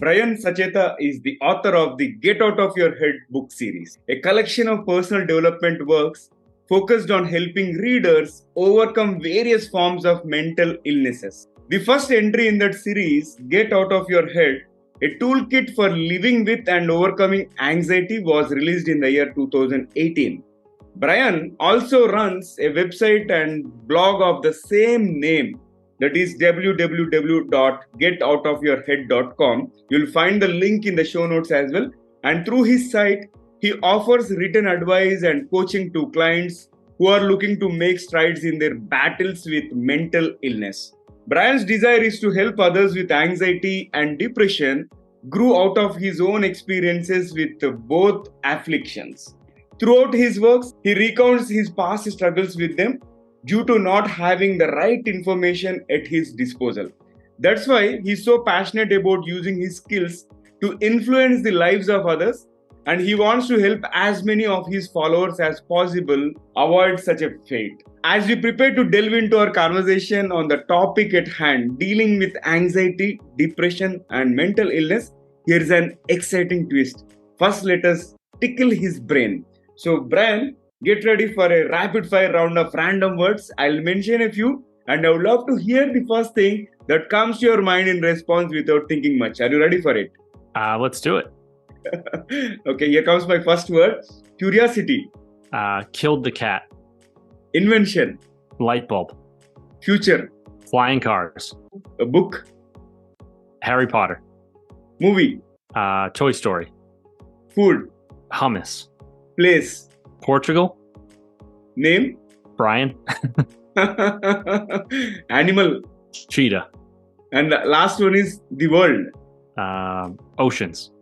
Brian Sachetta is the author of the Get Out of Your Head book series, a collection of personal development works focused on helping readers overcome various forms of mental illnesses. The first entry in that series, Get Out of Your Head, a toolkit for living with and overcoming anxiety, was released in the year 2018. Brian also runs a website and blog of the same name, that is www.getoutofyourhead.com. You'll find the link in the show notes as well. And through his site, he offers written advice and coaching to clients who are looking to make strides in their battles with mental illness. Brian's desire is to help others with anxiety and depression grew out of his own experiences with both afflictions. Throughout his works, he recounts his past struggles with them due to not having the right information at his disposal. That's why he's so passionate about using his skills to influence the lives of others, and he wants to help as many of his followers as possible avoid such a fate. As we prepare to delve into our conversation on the topic at hand, dealing with anxiety, depression, and mental illness, here's an exciting twist. First, let us tickle his brain. So, Brian, get ready for a rapid fire round of random words. I'll mention a few, and I would love to hear the first thing that comes to your mind in response without thinking much. Are you ready for it? Let's do it. Okay, here comes my first word. Curiosity. Killed the cat. Invention. Light bulb. Future. Flying cars. A book. Harry Potter. Movie. Toy Story. Food. Hummus. Place. Portugal. Name. Brian. Animal. Cheetah. And the last one is the world. Oceans.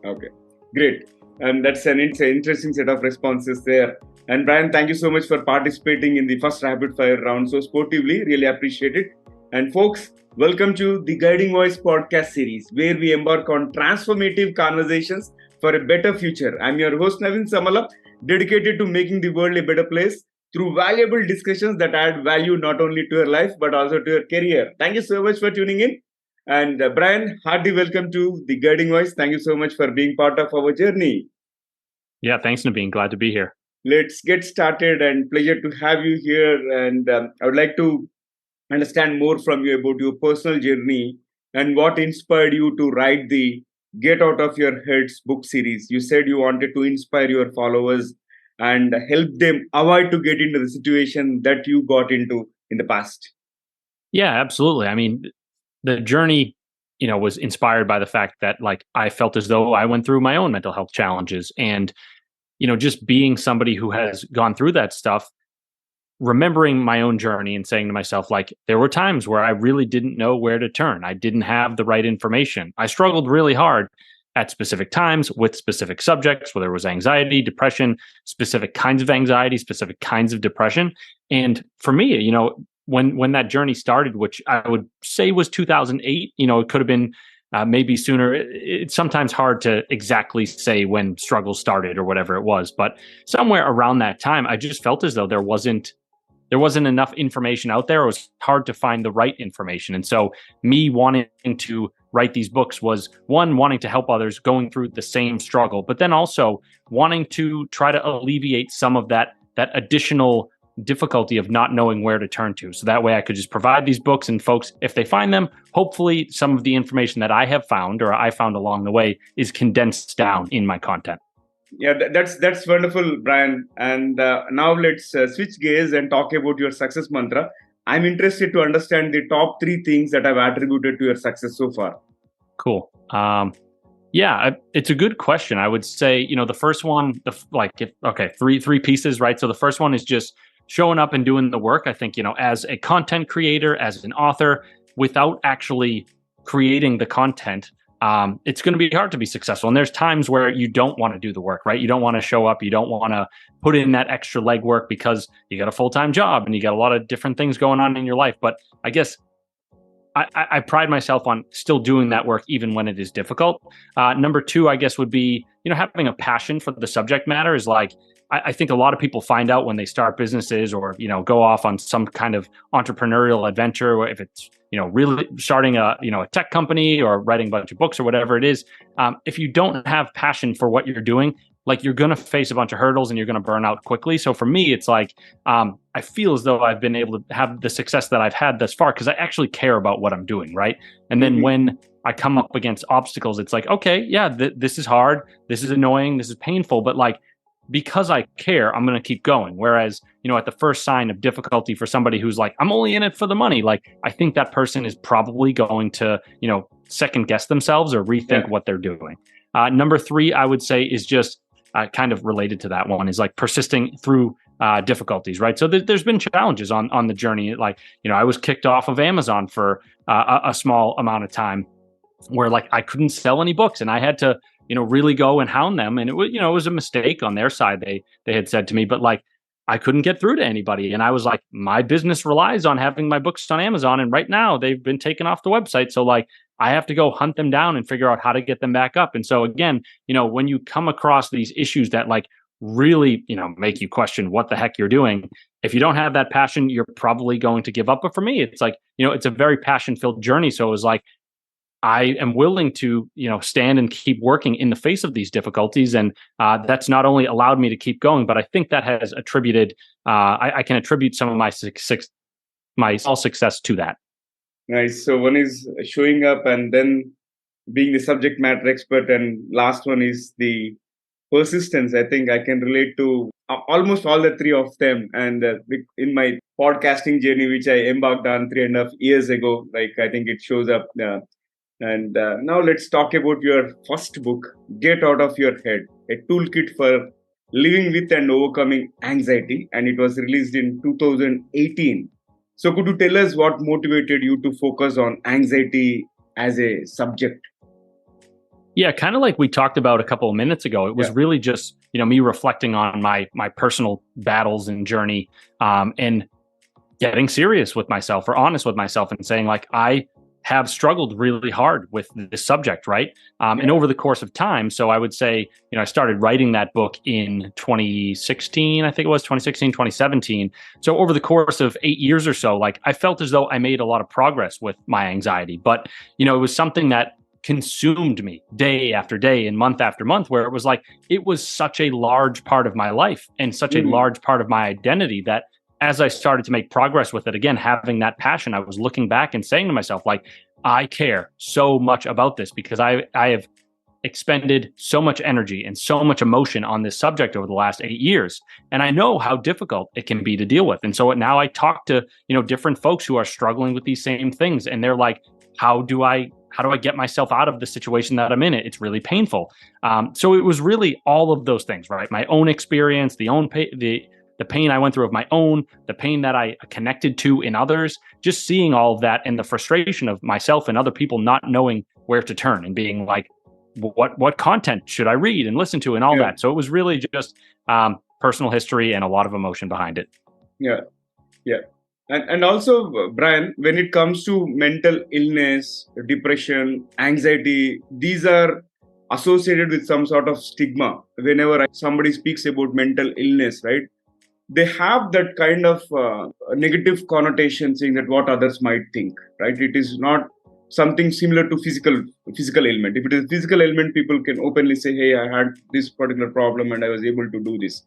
Okay, great. And that's an interesting set of responses there. And Brian, thank you so much for participating in the first rapid fire round so sportively. Really appreciate it. And folks, welcome to the Guiding Voice podcast series, where we embark on transformative conversations for a better future. I'm your host, Naveen Samala, dedicated to making the world a better place through valuable discussions that add value not only to your life, but also to your career. Thank you so much for tuning in. And Brian, hearty welcome to the Guiding Voice. Thank you so much for being part of our journey. Yeah, thanks, Naveen. Glad to be here. Let's get started, and pleasure to have you here. And I would like to understand more from you about your personal journey and what inspired you to write the Get Out of Your Heads book series. You said you wanted to inspire your followers and help them avoid to get into the situation that you got into in the past. Yeah, absolutely. I mean, the journey, was inspired by the fact that I felt as though I went through my own mental health challenges, and, just being somebody who has gone through that stuff, remembering my own journey and saying to myself, there were times where I really didn't know where to turn. I didn't have the right information. I struggled really hard at specific times with specific subjects, whether it was anxiety, depression, specific kinds of anxiety, specific kinds of depression. And for me, when that journey started, which I would say was 2008, it could have been maybe sooner. It's sometimes hard to exactly say when struggles started or whatever it was, but somewhere around that time, I just felt as though there wasn't enough information out there. It was hard to find the right information. And so me wanting to write these books was, one, wanting to help others going through the same struggle, but then also wanting to try to alleviate some of that additional difficulty of not knowing where to turn to. So that way I could just provide these books, and folks, if they find them, hopefully some of the information that I have found or I found along the way is condensed down in my content. Yeah, that's wonderful, Brian. And now let's switch gears and talk about your success mantra. I'm interested to understand the top 3 things that I've attributed to your success so far. Cool. It's a good question. I would say, the first one, three pieces, right? So the first one is just showing up and doing the work. I think, as a content creator, as an author, without actually creating the content, it's going to be hard to be successful. And there's times where you don't want to do the work, right? You don't want to show up. You don't want to put in that extra legwork because you got a full-time job and you got a lot of different things going on in your life. But I guess I pride myself on still doing that work even when it is difficult. Number 2, I guess, would be, having a passion for the subject matter is I think a lot of people find out when they start businesses or, go off on some kind of entrepreneurial adventure, or if it's, really starting a tech company or writing a bunch of books or whatever it is, if you don't have passion for what you're doing, like you're going to face a bunch of hurdles and you're going to burn out quickly. So for me, it's like I feel as though I've been able to have the success that I've had thus far because I actually care about what I'm doing, right? And then when I come up against obstacles, it's like, okay, yeah, this is hard, this is annoying, this is painful, but like because I care, I'm going to keep going. Whereas, at the first sign of difficulty for somebody who's like, I'm only in it for the money, like I think that person is probably going to, second guess themselves or rethink what they're doing. Number 3, I would say, is just kind of related to that one, is like persisting through difficulties, right? So there's been challenges on the journey. Like, I was kicked off of Amazon for a small amount of time where like I couldn't sell any books and I had to, really go and hound them. And it was, it was a mistake on their side. They had said to me, but like, I couldn't get through to anybody. And I was like, my business relies on having my books on Amazon. And right now they've been taken off the website. So like, I have to go hunt them down and figure out how to get them back up. And so again, when you come across these issues that like really, make you question what the heck you're doing, if you don't have that passion, you're probably going to give up. But for me, it's like, it's a very passion-filled journey. So it was like, I am willing to, stand and keep working in the face of these difficulties. And that's not only allowed me to keep going, but I think that has attributed, I can attribute some of my small success to that. Nice. So one is showing up and then being the subject matter expert. And last one is the persistence. I think I can relate to almost all the 3 of them. And in my podcasting journey, which I embarked on 3.5 years ago, like I think it shows up. And now let's talk about your first book, Get Out of Your Head, a toolkit for living with and overcoming anxiety. And it was released in 2018. So could you tell us what motivated you to focus on anxiety as a subject? Yeah, kind of like we talked about a couple of minutes ago. It was really just, me reflecting on my personal battles and journey, and getting serious with myself or honest with myself and saying like, I have struggled really hard with this subject, right? And over the course of time, so I would say, I started writing that book in 2016, I think it was 2016, 2017. So over the course of 8 years or so, like I felt as though I made a lot of progress with my anxiety, but, it was something that consumed me day after day and month after month, where it was like, it was such a large part of my life and such a large part of my identity that as I started to make progress with it, again, having that passion, I was looking back and saying to myself, like, I care so much about this because I have expended so much energy and so much emotion on this subject over the last 8 years. And I know how difficult it can be to deal with. And so now I talk to, different folks who are struggling with these same things. And they're like, how do I get myself out of the situation that I'm in? It's really painful. So it was really all of those things, right? My own experience, the pain I went through of my own, the pain that I connected to in others, just seeing all of that and the frustration of myself and other people not knowing where to turn and being like, what content should I read and listen to and all that. So it was really just personal history and a lot of emotion behind it. Yeah. And also, Brian, when it comes to mental illness, depression, anxiety, these are associated with some sort of stigma. Whenever somebody speaks about mental illness, right? They have that kind of negative connotation, saying that what others might think, right? It is not something similar to physical ailment. If it is physical ailment, people can openly say, hey, I had this particular problem and I was able to do this,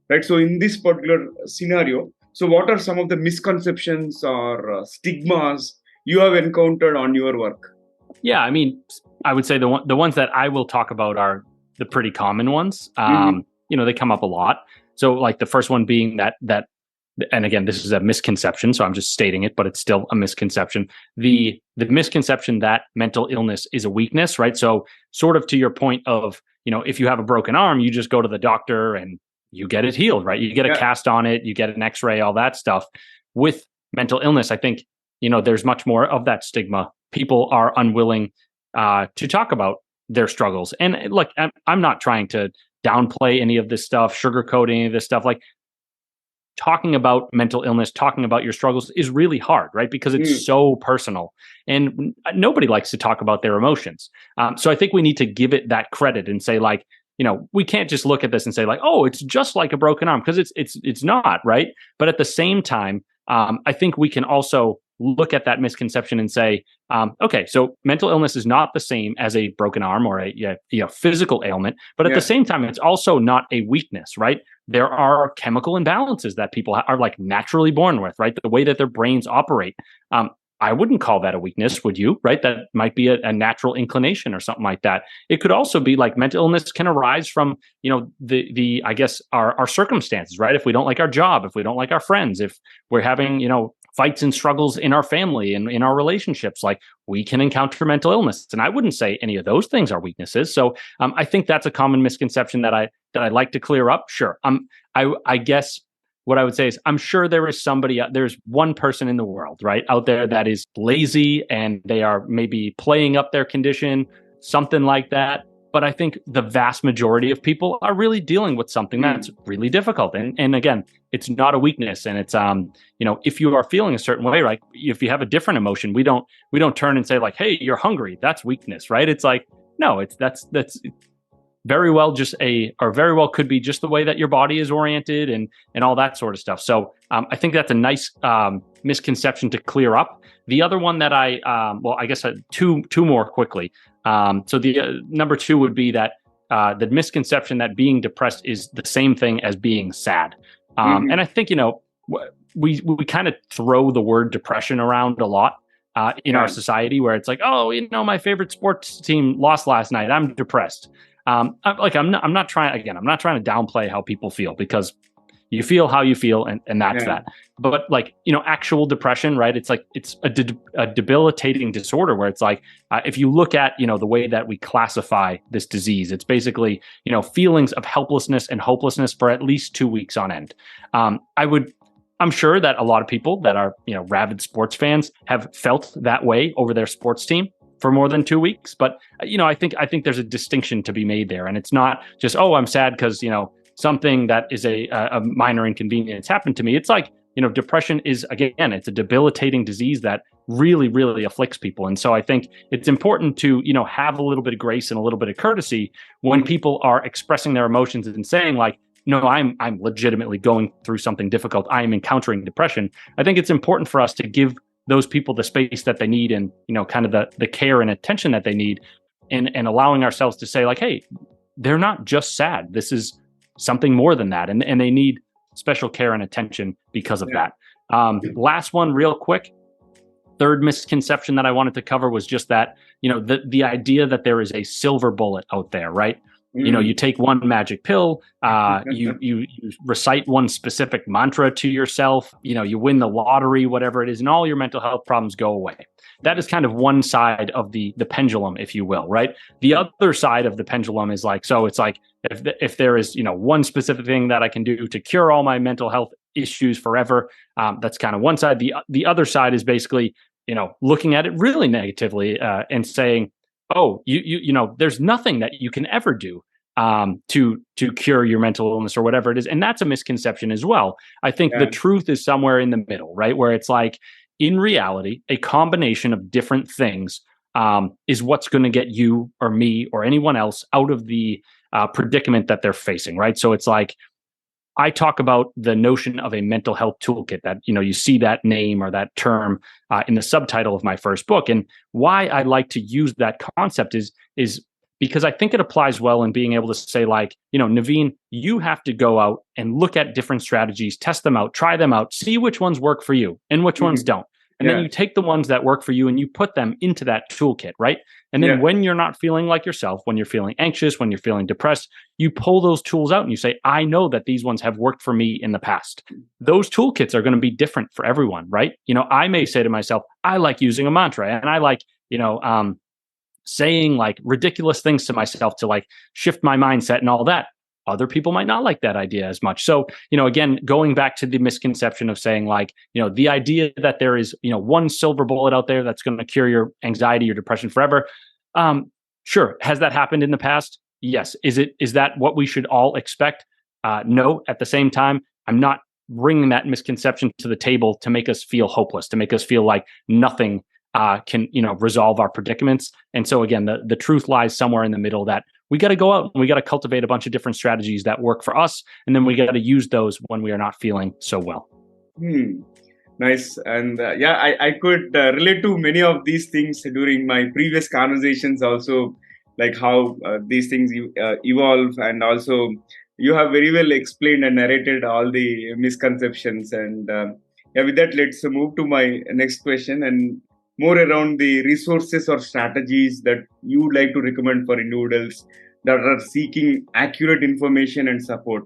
right? So in this particular scenario, so what are some of the misconceptions or stigmas you have encountered on your work? Yeah, I mean, I would say the ones that I will talk about are the pretty common ones. They come up a lot. So like the first one being that, and again, this is a misconception, so I'm just stating it, but it's still a misconception. The misconception that mental illness is a weakness, right? So sort of to your point of, if you have a broken arm, you just go to the doctor and you get it healed, right? You get a cast on it, you get an x-ray, all that stuff. With mental illness, I think, there's much more of that stigma. People are unwilling to talk about their struggles. And look, I'm not trying to downplay any of this stuff, sugarcoat any of this stuff. Like talking about mental illness, talking about your struggles is really hard, right? Because it's so personal and nobody likes to talk about their emotions. So I think we need to give it that credit and say like, we can't just look at this and say like, oh, it's just like a broken arm, because it's not, right? But at the same time, I think we can also look at that misconception and say, okay, so mental illness is not the same as a broken arm or a physical ailment, but at the same time, it's also not a weakness, right? There are chemical imbalances that people are like naturally born with, right? The way that their brains operate. I wouldn't call that a weakness, would you? Right? That might be a natural inclination or something like that. It could also be like mental illness can arise from, the I guess our circumstances, right? If we don't like our job, if we don't like our friends, if we're having, fights and struggles in our family and in our relationships, like we can encounter mental illness. And I wouldn't say any of those things are weaknesses. So I think that's a common misconception that I like to clear up. Sure. I guess what I would say is I'm sure there is there's one person in the world, right, out there that is lazy and they are maybe playing up their condition, something like that. But I think the vast majority of people are really dealing with something that's really difficult. And again, it's not a weakness. And it's, if you are feeling a certain way, like if you have a different emotion, we don't turn and say like, hey, you're hungry. That's weakness, right? It's like, no, that's very well very well could be just the way that your body is oriented and all that sort of stuff. So I think that's a nice misconception to clear up. The other one that I guess two more quickly. So the number two would be that the misconception that being depressed is the same thing as being sad. And I think, we kind of throw the word depression around a lot in our society, where it's like, oh, my favorite sports team lost last night, I'm depressed. I'm not trying to downplay how people feel, because you feel how you feel, and that's that. But actual depression, right? It's like it's a debilitating disorder where it's like if you look at the way that we classify this disease, it's basically feelings of helplessness and hopelessness for at least 2 weeks on end. I'm sure that a lot of people that are rabid sports fans have felt that way over their sports team for more than 2 weeks. But I think there's a distinction to be made there, and it's not just, oh, I'm sad because something that is a minor inconvenience happened to me. It's like depression is, again, it's a debilitating disease that really, really afflicts people. And so I think it's important to have a little bit of grace and a little bit of courtesy when people are expressing their emotions and saying like, no, I'm legitimately going through something difficult, I am encountering depression. I think it's important for us to give those people the space that they need and kind of the care and attention that they need, and allowing ourselves to say like, hey, they're not just sad, this is something more than that, and they need special care and attention because of that. Last one real quick, third misconception that I wanted to cover was just that the idea that there is a silver bullet out there, right? You take one magic pill, you recite one specific mantra to yourself, you win the lottery, whatever it is, and all your mental health problems go away. That is kind of one side of the pendulum, if you will, right? The other side of the pendulum is like, so it's like, if there is, one specific thing that I can do to cure all my mental health issues forever, that's kind of one side. The other side is basically, looking at it really negatively and saying, oh, there's nothing that you can ever do to cure your mental illness or whatever it is. And that's a misconception as well. I think the truth is somewhere in the middle, right? Where it's like, in reality, a combination of different things is what's going to get you or me or anyone else out of the predicament that they're facing, right? So it's like, I talk about the notion of a mental health toolkit that, you see that name or that term in the subtitle of my first book. And why I like to use that concept is because I think it applies well in being able to say like, Naveen, you have to go out and look at different strategies, test them out, try them out, see which ones work for you and which ones don't. And then you take the ones that work for you and you put them into that toolkit, right? And then when you're not feeling like yourself, when you're feeling anxious, when you're feeling depressed, you pull those tools out and you say, I know that these ones have worked for me in the past. Those toolkits are going to be different for everyone, right? I may say to myself, I like using a mantra, and I like, saying like ridiculous things to myself to like shift my mindset and all that. Other people might not like that idea as much. So, again, going back to the misconception of saying like, the idea that there is, one silver bullet out there that's going to cure your anxiety or depression forever. Sure. Has that happened in the past? Yes. Is that what we should all expect? No. At the same time, I'm not bringing that misconception to the table to make us feel hopeless, to make us feel like nothing can, resolve our predicaments. And so again, the truth lies somewhere in the middle, that we got to go out and we got to cultivate a bunch of different strategies that work for us. And then we got to use those when we are not feeling so well. Nice. And yeah, I could relate to many of these things during my previous conversations also, like how these things evolve. And also, you have very well explained and narrated all the misconceptions. And yeah, with that, let's move to my next question and more around the resources or strategies that you would like to recommend for individuals that are seeking accurate information and support.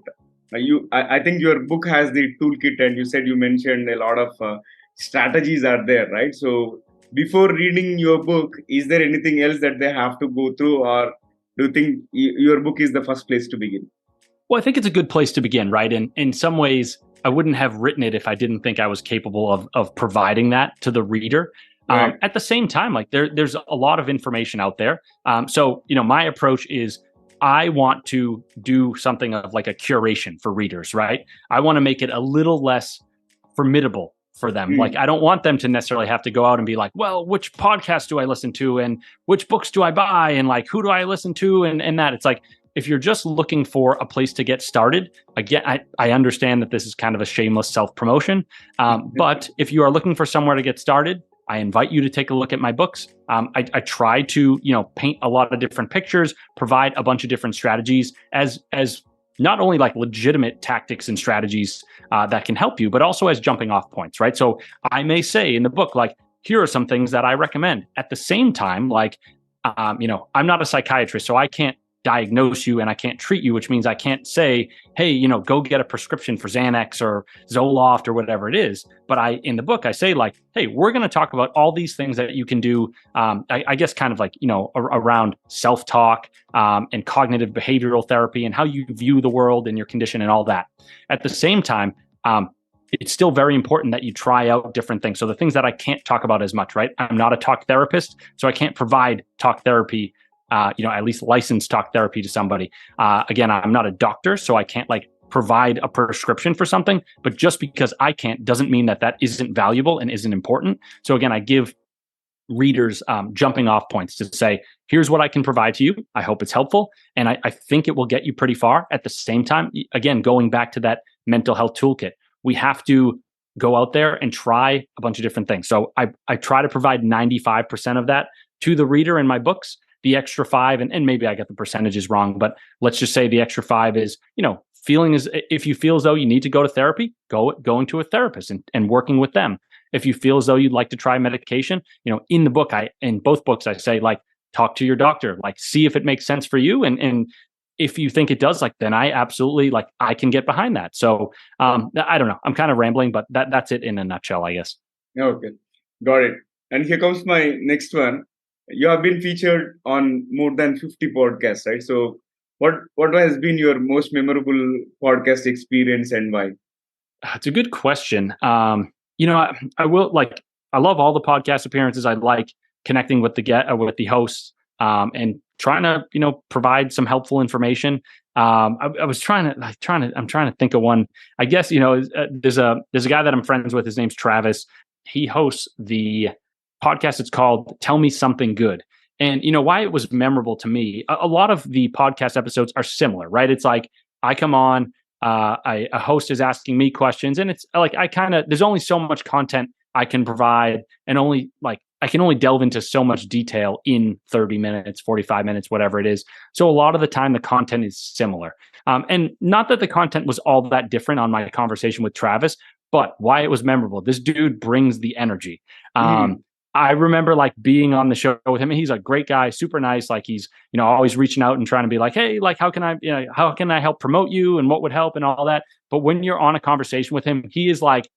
I think your book has the toolkit, and you said you mentioned a lot of strategies are there, right? So before reading your book, is there anything else that they have to go through, or do you think your book is the first place to begin? Well, I think it's a good place to begin, right? And in some ways, I wouldn't have written it if I didn't think I was capable of providing that to the reader. Right. At the same time, like there's a lot of information out there. So my approach is I want to do something of like a curation for readers, right? I want to make it a little less formidable for them. Like I don't want them to necessarily have to go out and be like, well, which podcast do I listen to, and which books do I buy, and like who do I listen to, and that. It's like, if you're just looking for a place to get started, again, I understand that this is kind of a shameless self-promotion. But if you are looking for somewhere to get started, I invite you to take a look at my books. I try to, paint a lot of different pictures, provide a bunch of different strategies as not only like legitimate tactics and strategies that can help you, but also as jumping off points, right? So I may say in the book, like, here are some things that I recommend. At the same time, like, I'm not a psychiatrist, so I can't diagnose you and I can't treat you, which means I can't say, hey, go get a prescription for Xanax or Zoloft or whatever it is. But in the book, I say like, hey, we're going to talk about all these things that you can do. I guess kind of like, around self-talk and cognitive behavioral therapy and how you view the world and your condition and all that. At the same time, it's still very important that you try out different things. So the things that I can't talk about as much, right? I'm not a talk therapist, so I can't provide talk therapy, at least licensed talk therapy to somebody. Again, I'm not a doctor, so I can't like provide a prescription for something, but just because I can't doesn't mean that isn't valuable and isn't important. So again, I give readers jumping off points to say, here's what I can provide to you. I hope it's helpful. And I think it will get you pretty far. At the same time, again, going back to that mental health toolkit, we have to go out there and try a bunch of different things. So I try to provide 95% of that to the reader in my books. The extra 5, and maybe I get the percentages wrong, but let's just say the extra 5 is, feeling as if you feel as though you need to go to therapy, going to a therapist and working with them. If you feel as though you'd like to try medication, in the book, in both books, I say like, talk to your doctor, like see if it makes sense for you. And if you think it does, like, then I absolutely like, I can get behind that. So I don't know, I'm kind of rambling, but that's it in a nutshell, I guess. Okay, got it. And here comes my next one. You have been featured on more than 50 podcasts, right? So what has been your most memorable podcast experience and why? It's a good question. I will like, I love all the podcast appearances. I like connecting with the hosts and trying to, provide some helpful information. I was I'm trying to think of one. I guess, there's a guy that I'm friends with. His name's Travis. He hosts the podcast. It's called Tell Me Something Good. And why it was memorable to me, a lot of the podcast episodes are similar, right? It's like I come on, a host is asking me questions, and it's like there's only so much content I can provide, and only like I can only delve into so much detail in 30 minutes, 45 minutes, whatever it is. So a lot of the time the content is similar. And not that the content was all that different on my conversation with Travis, but why it was memorable. This dude brings the energy. I remember like being on the show with him, and he's a great guy, super nice. Like he's, always reaching out and trying to be like, hey, like, how can I help promote you and what would help and all that. But when you're on a conversation with him, he is like,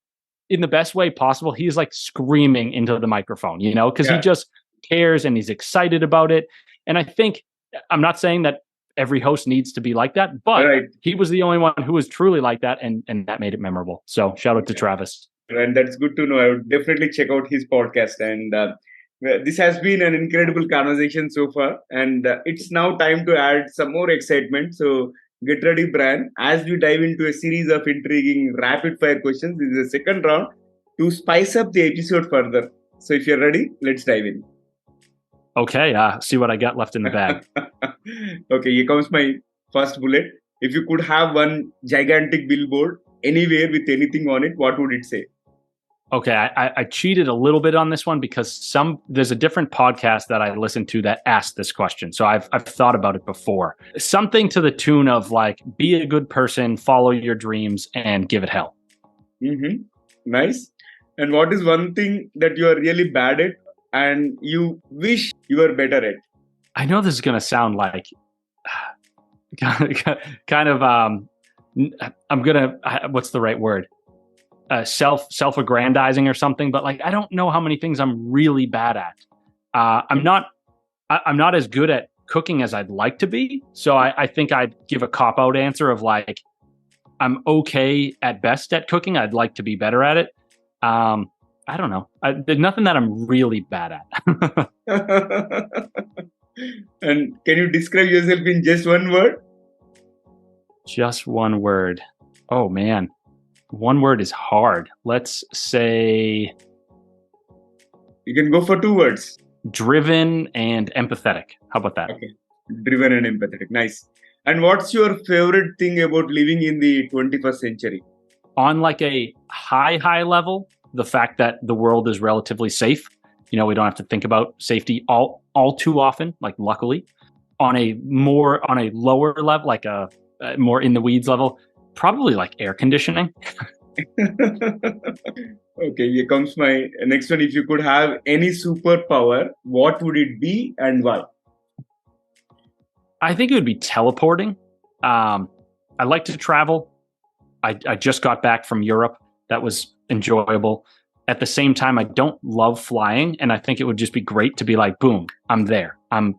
in the best way possible, he's like screaming into the microphone, because he just cares and he's excited about it. And I think, I'm not saying that every host needs to be like that, but he was the only one who was truly like that. And that made it memorable. So shout out to Travis. And that's good to know. I would definitely check out his podcast. And this has been an incredible conversation so far. And it's now time to add some more excitement. So get ready, Brian, as we dive into a series of intriguing rapid fire questions. This is the second round to spice up the episode further. So if you're ready, let's dive in. Okay, see what I got left in the bag. Okay, here comes my first bullet. If you could have one gigantic billboard anywhere with anything on it, what would it say? Okay, I cheated a little bit on this one because there's a different podcast that I listened to that asked this question. So I've thought about it before. Something to the tune of like, be a good person, follow your dreams, and give it hell. Mm-hmm. Nice. And what is one thing that you are really bad at and you wish you were better at? I know this is going to sound like kind of I'm gonna what's the right word? Self-aggrandizing or something, but like I don't know how many things I'm really bad at. I'm not as good at cooking as I'd like to be. So I think I'd give a cop out answer of like I'm okay at best at cooking. I'd like to be better at it. I don't know. There's nothing that I'm really bad at. And can you describe yourself in just one word? Just one word. Oh man. One word is hard. Let's say You can go for two words. driven and empathetic. How about that? Okay. Driven and empathetic. Nice. And what's your favorite thing about living in the 21st century? On like a high level, the fact that the world is relatively safe. You know, we don't have to think about safety all too often, like luckily. On a lower level, like a more in the weeds level, probably like air conditioning. Okay, here comes my next one. If you could have any superpower, what would it be and why? I think it would be teleporting. I like to travel. I just got back from Europe. That was enjoyable. At the same time, I don't love flying, and I think it would just be great to be like, boom, I'm there. I'm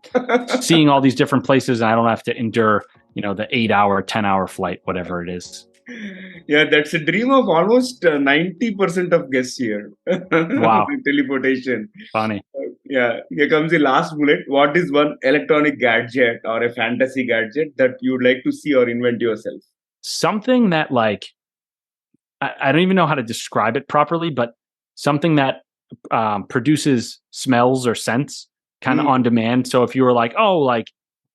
seeing all these different places, and I don't have to endure, the 8-hour, 10-hour flight, whatever it is. Yeah, that's a dream of almost 90% of guests here. Wow. Teleportation. Funny. Yeah, here comes the last bullet. What is one electronic gadget or a fantasy gadget that you'd like to see or invent yourself? Something that like I don't even know how to describe it properly, but something that produces smells or scents kind of on demand. So if you were like, oh, like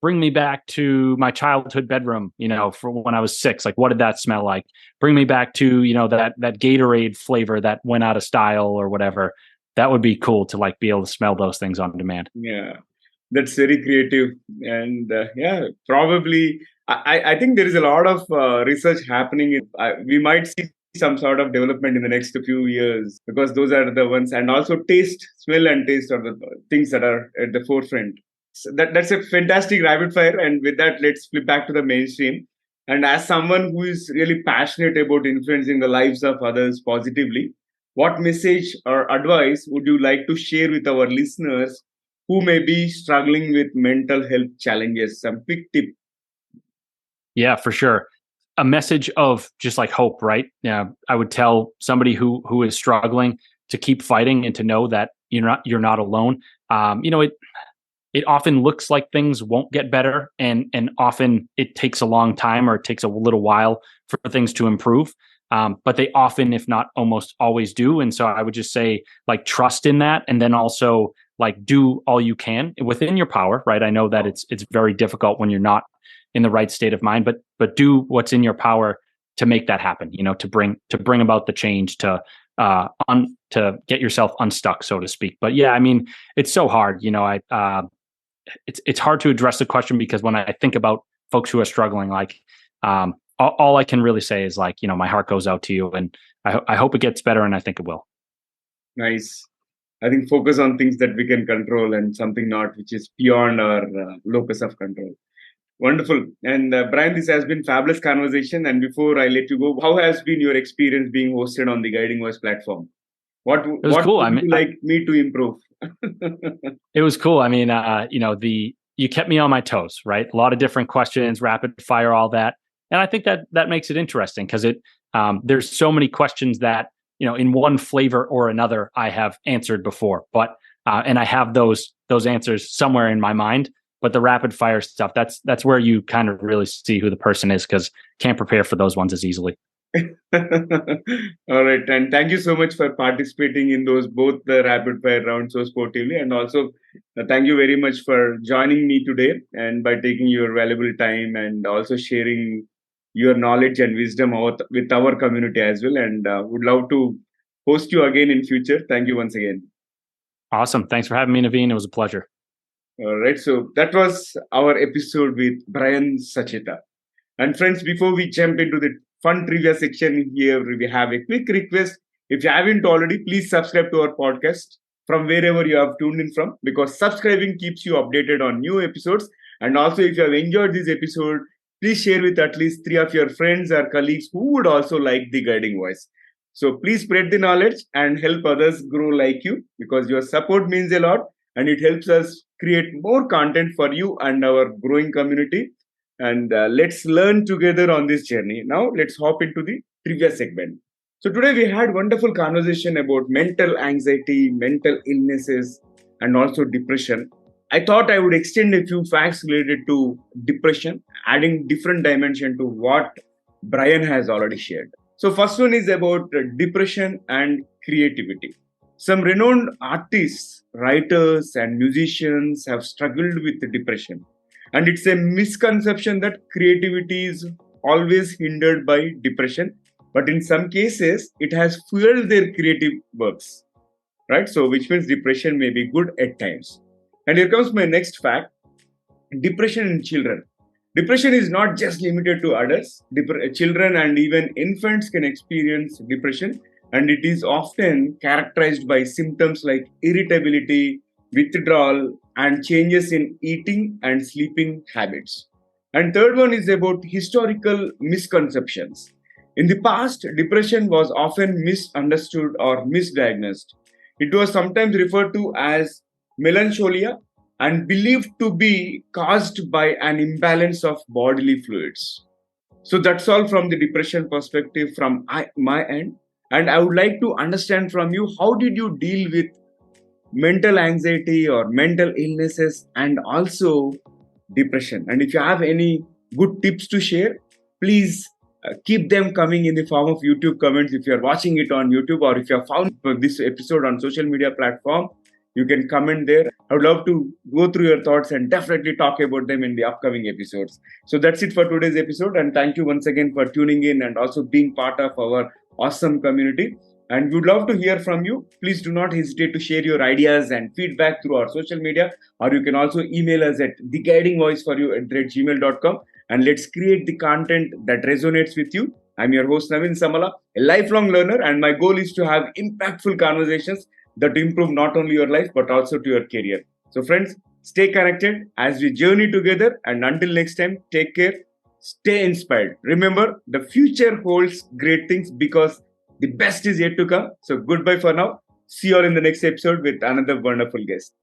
bring me back to my childhood bedroom, for when I was 6, like what did that smell like? Bring me back to, that Gatorade flavor that went out of style or whatever. That would be cool to like be able to smell those things on demand. Yeah, that's very creative. And yeah, probably, I think there is a lot of research happening. We might see some sort of development in the next few years because those are the ones. And also taste, smell and taste are the things that are at the forefront. So that's a fantastic rapid fire. And with that, let's flip back to the mainstream. And as someone who is really passionate about influencing the lives of others positively, what message or advice would you like to share with our listeners who may be struggling with mental health challenges? Some quick tip. Yeah, for sure. A message of just like hope, right? Yeah, I would tell somebody who is struggling to keep fighting and to know that you're not alone. It often looks like things won't get better, and often it takes a long time or it takes a little while for things to improve. But they often, if not almost always do. And so I would just say like trust in that, and then also like do all you can within your power, right? I know that it's very difficult when you're not in the right state of mind, but do what's in your power to make that happen, to bring about the change, to get yourself unstuck, so to speak. But yeah, I mean, it's so hard, it's hard to address the question because when I think about folks who are struggling, like all I can really say is like, my heart goes out to you, and I hope it gets better, and I think it will. Nice. I think focus on things that we can control and something not, which is beyond our locus of control. Wonderful. And Brian, this has been fabulous conversation. And before I let you go, how has been your experience being hosted on the Guiding Voice platform? It was cool. Would you like me to improve? It was cool. I mean, you kept me on my toes, right? A lot of different questions, rapid fire, all that, and I think that makes it interesting because there's so many questions that in one flavor or another I have answered before, but and I have those answers somewhere in my mind. But the rapid fire stuff, that's where you kind of really see who the person is because can't prepare for those ones as easily. All right, and thank you so much for participating in those both the rapid fire rounds so sportively, and also thank you very much for joining me today and by taking your valuable time and also sharing your knowledge and wisdom with our community as well. And would love to host you again in future. Thank you once again. Awesome. Thanks for having me, Naveen. It was a pleasure. All right. So that was our episode with Brian Sachetta. And friends, before we jump into the fun trivia section here, we have a quick request. If you haven't already, please subscribe to our podcast from wherever you have tuned in from, because subscribing keeps you updated on new episodes. And also, if you have enjoyed this episode, please share with at least 3 of your friends or colleagues who would also like the guiding voice. So please spread the knowledge and help others grow like you, because your support means a lot and it helps us create more content for you and our growing community. And let's learn together on this journey. Now, let's hop into the trivia segment. So today we had wonderful conversation about mental anxiety, mental illnesses, and also depression. I thought I would extend a few facts related to depression, adding different dimension to what Brian has already shared. So first one is about depression and creativity. Some renowned artists, writers, and musicians have struggled with depression. And it's a misconception that creativity is always hindered by depression. But in some cases, it has fueled their creative works, right? So, which means depression may be good at times. And here comes my next fact: depression in children. Depression is not just limited to adults. Children and even infants can experience depression, and it is often characterized by symptoms like irritability, withdrawal, and changes in eating and sleeping habits. And third one is about historical misconceptions. In the past, depression was often misunderstood or misdiagnosed. It was sometimes referred to as melancholia and believed to be caused by an imbalance of bodily fluids. So that's all from the depression perspective from my end. And I would like to understand from you, how did you deal with mental anxiety or mental illnesses and also depression? And if you have any good tips to share, please keep them coming in the form of YouTube comments. If you're watching it on YouTube, or if you have found this episode on social media platform, you can comment there. I would love to go through your thoughts and definitely talk about them in the upcoming episodes. So that's it for today's episode. And thank you once again for tuning in and also being part of our awesome community. And we would love to hear from you. Please do not hesitate to share your ideas and feedback through our social media, or you can also email us at theguidingvoiceforyou@gmail.com. And let's create the content that resonates with you. I'm your host, Naveen Samala, a lifelong learner, and my goal is to have impactful conversations that improve not only your life but also to your career. So, friends, stay connected as we journey together. And until next time, take care, stay inspired. Remember, the future holds great things because the best is yet to come. So, goodbye for now. See you all in the next episode with another wonderful guest.